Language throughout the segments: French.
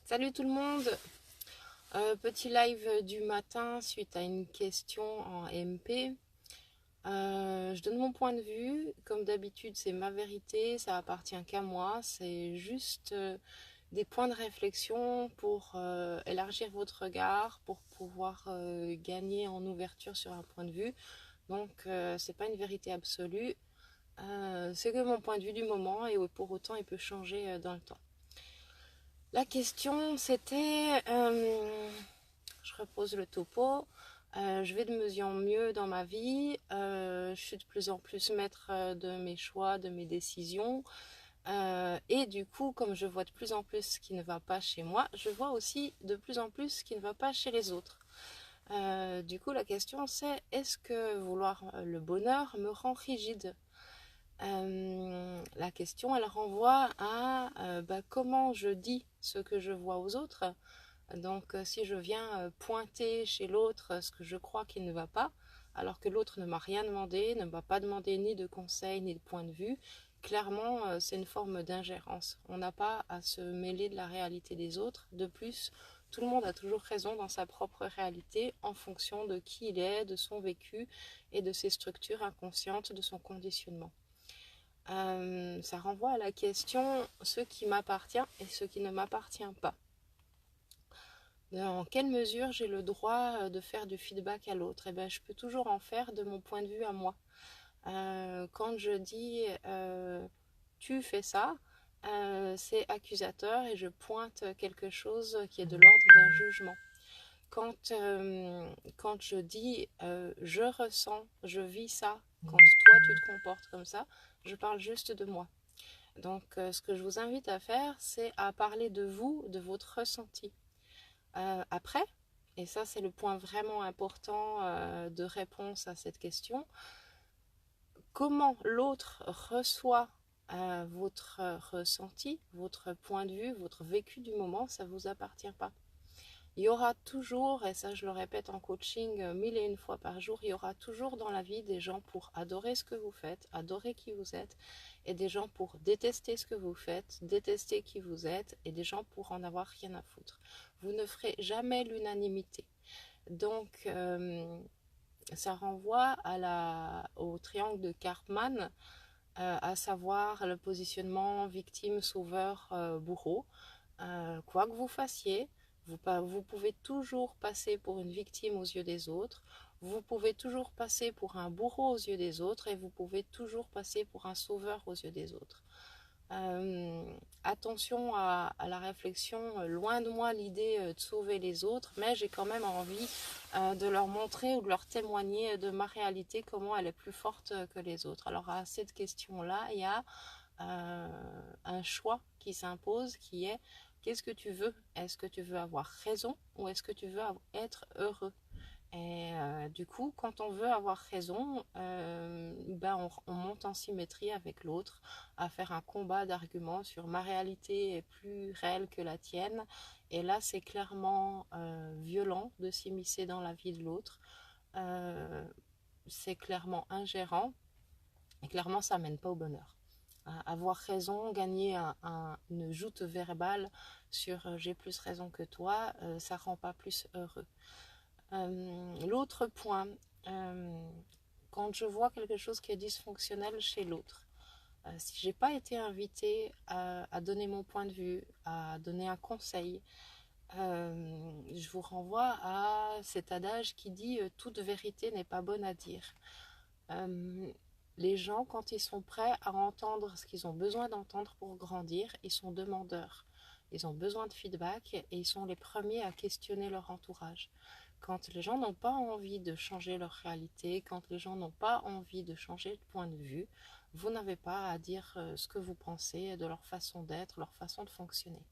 Salut tout le monde. Petit live du matin suite à une question en MP. Je donne mon point de vue. Comme d'habitude, c'est ma vérité, ça appartient qu'à moi. C'est juste des points de réflexion pour élargir votre regard, pour pouvoir gagner en ouverture sur un point de vue. Donc, c'est pas une vérité absolue. C'est que mon point de vue du moment et pour autant, il peut changer dans le temps. La question, c'était, je repose le topo, je vais de mieux en mieux dans ma vie, je suis de plus en plus maître de mes choix, de mes décisions, et du coup, comme je vois de plus en plus ce qui ne va pas chez moi, je vois aussi de plus en plus ce qui ne va pas chez les autres. Du coup, la question c'est, est-ce que vouloir le bonheur me rend rigide? La question, elle renvoie à comment je dis ce que je vois aux autres. Donc, si je viens pointer chez l'autre ce que je crois qu'il ne va pas, alors que l'autre ne m'a rien demandé, ne m'a pas demandé ni de conseils ni de point de vue, clairement, c'est une forme d'ingérence. On n'a pas à se mêler de la réalité des autres. De plus, tout le monde a toujours raison dans sa propre réalité en fonction de qui il est, de son vécu et de ses structures inconscientes, de son conditionnement. Ça renvoie à la question ce qui m'appartient et ce qui ne m'appartient pas. Dans quelle mesure j'ai le droit de faire du feedback à l'autre? Eh bien, je peux toujours en faire de mon point de vue à moi. Quand je dis tu fais ça, c'est accusateur et je pointe quelque chose qui est de l'ordre d'un jugement. Quand je dis je ressens, je vis ça, quand toi tu te comportes comme ça, je parle juste de moi. Donc, ce que je vous invite à faire, c'est à parler de vous, de votre ressenti. Après, et ça c'est le point vraiment important de réponse à cette question, comment l'autre reçoit votre ressenti, votre point de vue, votre vécu du moment, ça ne vous appartient pas. Il y aura toujours, et ça je le répète en coaching 1001 fois par jour, il y aura toujours dans la vie des gens pour adorer ce que vous faites, adorer qui vous êtes, et des gens pour détester ce que vous faites, détester qui vous êtes, et des gens pour en avoir rien à foutre. Vous ne ferez jamais l'unanimité. Donc, ça renvoie au triangle de Karpman, à savoir le positionnement victime, sauveur, bourreau. Quoi que vous fassiez, vous pouvez toujours passer pour une victime aux yeux des autres, vous pouvez toujours passer pour un bourreau aux yeux des autres et vous pouvez toujours passer pour un sauveur aux yeux des autres. Attention à la réflexion, loin de moi l'idée de sauver les autres, mais j'ai quand même envie de leur montrer ou de leur témoigner de ma réalité, comment elle est plus forte que les autres. Alors à cette question-là, il y a un choix qui s'impose qui est qu'est-ce que tu veux? Est-ce que tu veux avoir raison ou est-ce que tu veux être heureux? Et du coup, quand on veut avoir raison, on monte en symétrie avec l'autre, à faire un combat d'arguments sur ma réalité est plus réelle que la tienne. Et là, c'est clairement violent de s'immiscer dans la vie de l'autre. C'est clairement ingérant et clairement, ça mène pas au bonheur. Avoir raison, gagner une joute verbale sur j'ai plus raison que toi, ça rend pas plus heureux. L'autre point, quand je vois quelque chose qui est dysfonctionnel chez l'autre, si j'ai pas été invitée à donner mon point de vue, à donner un conseil, je vous renvoie à cet adage qui dit toute vérité n'est pas bonne à dire. Les gens, quand ils sont prêts à entendre ce qu'ils ont besoin d'entendre pour grandir, ils sont demandeurs. Ils ont besoin de feedback et ils sont les premiers à questionner leur entourage. Quand les gens n'ont pas envie de changer leur réalité, quand les gens n'ont pas envie de changer de point de vue, vous n'avez pas à dire ce que vous pensez de leur façon d'être, leur façon de fonctionner.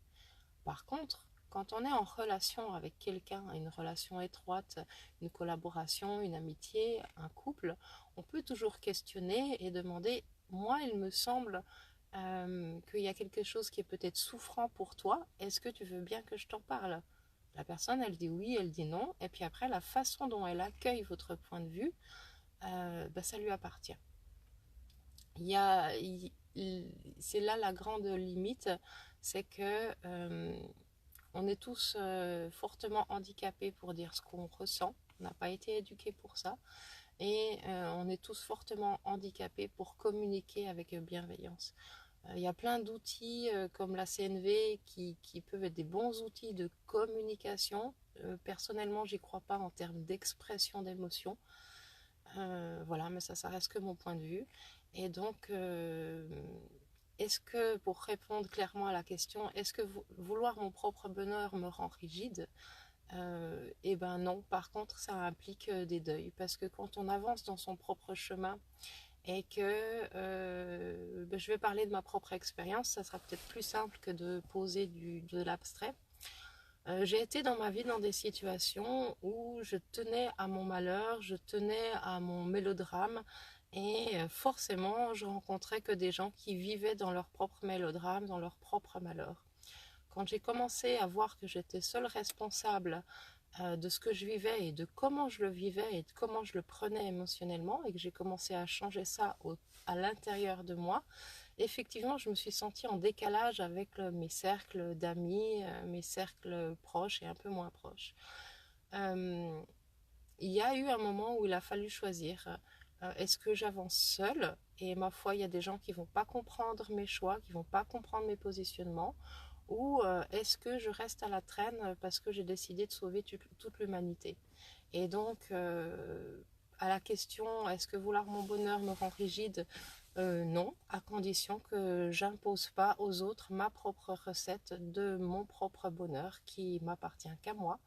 Par contre, quand on est en relation avec quelqu'un, une relation étroite, une collaboration, une amitié, un couple, on peut toujours questionner et demander, moi il me semble qu'il y a quelque chose qui est peut-être souffrant pour toi, est-ce que tu veux bien que je t'en parle? La personne, elle dit oui, elle dit non, et puis après, la façon dont elle accueille votre point de vue, ça lui appartient. Il y a, c'est là la grande limite, c'est que on est tous fortement handicapés pour dire ce qu'on ressent. On n'a pas été éduqués pour ça. Et on est tous fortement handicapés pour communiquer avec bienveillance. Il y a plein d'outils comme la CNV qui peuvent être des bons outils de communication. Personnellement, j'y crois pas en termes d'expression d'émotion. Voilà, mais ça reste que mon point de vue. Et donc, est-ce que, pour répondre clairement à la question, est-ce que vouloir mon propre bonheur me rend rigide? Eh ben non, par contre, ça implique des deuils. Parce que quand on avance dans son propre chemin, et que je vais parler de ma propre expérience, ça sera peut-être plus simple que de poser de l'abstrait. J'ai été dans ma vie dans des situations où je tenais à mon malheur, je tenais à mon mélodrame, et forcément je rencontrais que des gens qui vivaient dans leur propre mélodrame, dans leur propre malheur. Quand j'ai commencé à voir que j'étais seule responsable de ce que je vivais et de comment je le vivais et de comment je le prenais émotionnellement, et que j'ai commencé à changer ça à l'intérieur de moi, effectivement, je me suis sentie en décalage avec mes cercles d'amis, mes cercles proches et un peu moins proches. Il y a eu un moment où il a fallu choisir. Est-ce que j'avance seule? Et ma foi, il y a des gens qui ne vont pas comprendre mes choix, qui ne vont pas comprendre mes positionnements. Ou est-ce que je reste à la traîne parce que j'ai décidé de sauver toute l'humanité? Et donc, à la question, est-ce que vouloir mon bonheur me rend rigide? Non, à condition que j'impose pas aux autres ma propre recette de mon propre bonheur qui m'appartient qu'à moi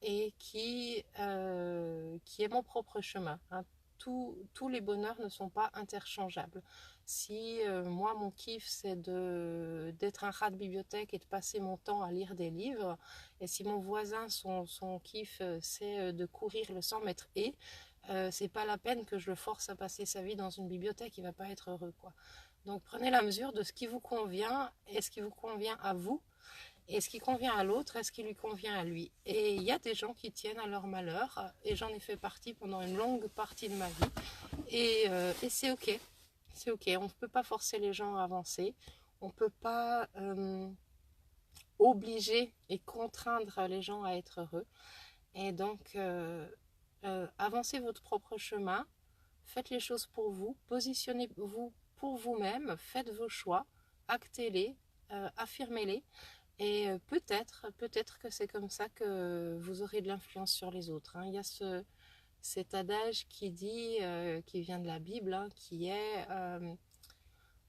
et qui est mon propre chemin. Hein. Tous les bonheurs ne sont pas interchangeables. Si moi, mon kiff, c'est d'être un rat de bibliothèque et de passer mon temps à lire des livres, et si mon voisin, son kiff, c'est de courir le 100 mètres et c'est pas la peine que je le force à passer sa vie dans une bibliothèque, il va pas être heureux, quoi. Donc prenez la mesure de ce qui vous convient et ce qui vous convient à vous, et ce qui convient à l'autre est ce qui lui convient à lui. Et il y a des gens qui tiennent à leur malheur, et j'en ai fait partie pendant une longue partie de ma vie, et c'est ok. C'est ok, on ne peut pas forcer les gens à avancer, on ne peut pas obliger et contraindre les gens à être heureux. Et donc, avancez votre propre chemin, faites les choses pour vous, positionnez-vous pour vous-même, faites vos choix, actez-les, affirmez-les, et peut-être que c'est comme ça que vous aurez de l'influence sur les autres. Hein. Il y a cet adage qui dit, qui vient de la Bible, hein, qui est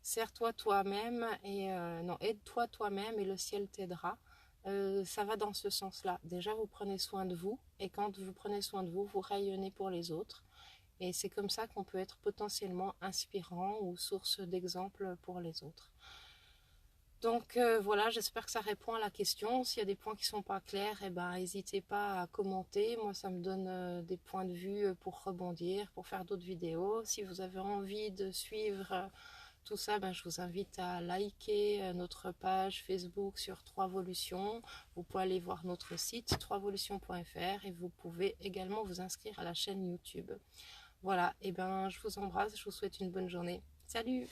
sers-toi toi-même et non, aide-toi toi-même et le ciel t'aidera. Ça va dans ce sens-là. Déjà, vous prenez soin de vous, et quand vous prenez soin de vous, vous rayonnez pour les autres. Et c'est comme ça qu'on peut être potentiellement inspirant ou source d'exemple pour les autres. Donc voilà, j'espère que ça répond à la question. S'il y a des points qui ne sont pas clairs, eh ben, n'hésitez pas à commenter. Moi, ça me donne des points de vue pour rebondir, pour faire d'autres vidéos. Si vous avez envie de suivre tout ça, ben, je vous invite à liker notre page Facebook sur 3volutions. Vous pouvez aller voir notre site 3volutions.fr, et vous pouvez également vous inscrire à la chaîne YouTube. Voilà, et ben, je vous embrasse, je vous souhaite une bonne journée. Salut!